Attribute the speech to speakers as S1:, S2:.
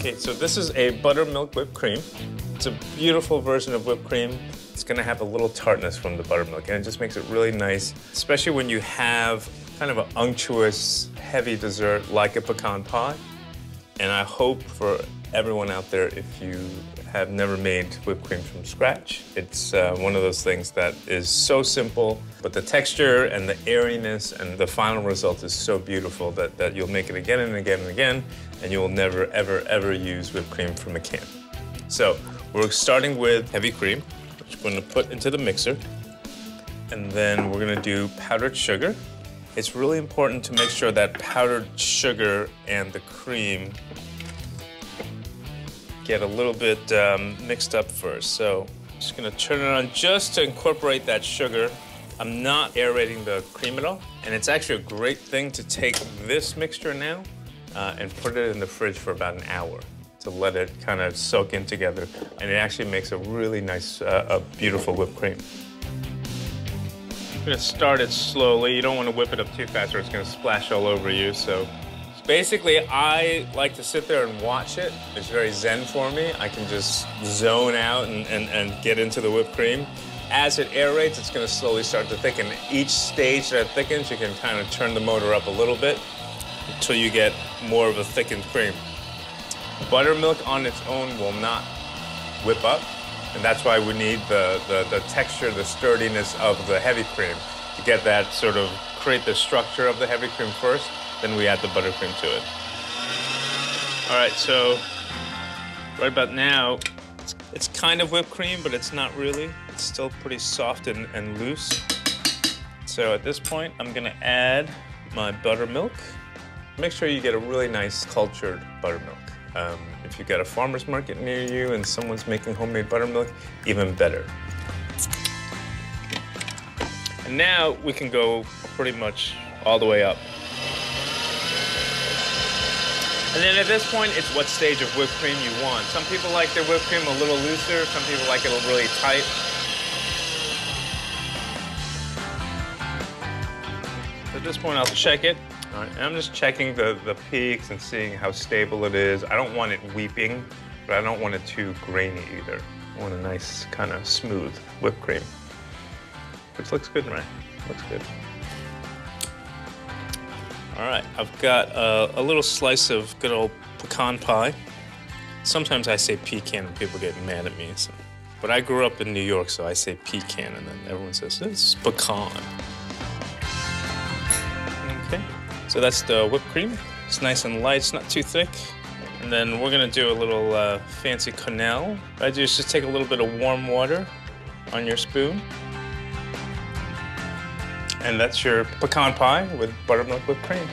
S1: Okay, so this is a buttermilk whipped cream. It's a beautiful version of whipped cream. It's gonna have a little tartness from the buttermilk, and it just makes it really nice, especially when you have kind of an unctuous, heavy dessert like a pecan pie. And I hope for everyone out there, if you have never made whipped cream from scratch, it's one of those things that is so simple, but the texture and the airiness and the final result is so beautiful that you'll make it again and again and again, and you'll never, ever, ever use whipped cream from a can. So we're starting with heavy cream, which we're gonna put into the mixer, and then we're gonna do powdered sugar. It's really important to make sure that powdered sugar and the cream get a little bit mixed up first. So I'm just gonna turn it on just to incorporate that sugar. I'm not aerating the cream at all. And it's actually a great thing to take this mixture now and put it in the fridge for about an hour to let it kind of soak in together. And it actually makes a really nice, a beautiful whipped cream. I'm gonna start it slowly. You don't wanna whip it up too fast or it's gonna splash all over you. So basically, I like to sit there and watch it. It's very zen for me. I can just zone out and get into the whipped cream. As it aerates, it's gonna slowly start to thicken. Each stage that it thickens, you can kind of turn the motor up a little bit until you get more of a thickened cream. Buttermilk on its own will not whip up, and that's why we need the texture, the sturdiness of the heavy cream to get that sort of, create the structure of the heavy cream first. Then we add the buttercream to it. All right, so right about now, it's kind of whipped cream, but it's not really. It's still pretty soft and loose. So at this point, I'm gonna add my buttermilk. Make sure you get a really nice cultured buttermilk. If you've got a farmer's market near you and someone's making homemade buttermilk, even better. And now we can go pretty much all the way up. And then at this point, it's what stage of whipped cream you want. Some people like their whipped cream a little looser. Some people like it really tight. So at this point, I'll check it. All right, and I'm just checking the peaks and seeing how stable it is. I don't want it weeping, but I don't want it too grainy either. I want a nice, kind of smooth whipped cream, which looks good, right? Looks good. All right, I've got a little slice of good old pecan pie. Sometimes I say pecan and people get mad at me. So. But I grew up in New York, so I say pecan, and then everyone says, this is pecan. Okay, so that's the whipped cream. It's nice and light, it's not too thick. And then we're gonna do a little fancy quenelle. What I do is just take a little bit of warm water on your spoon. And that's your pecan pie with buttermilk whipped cream.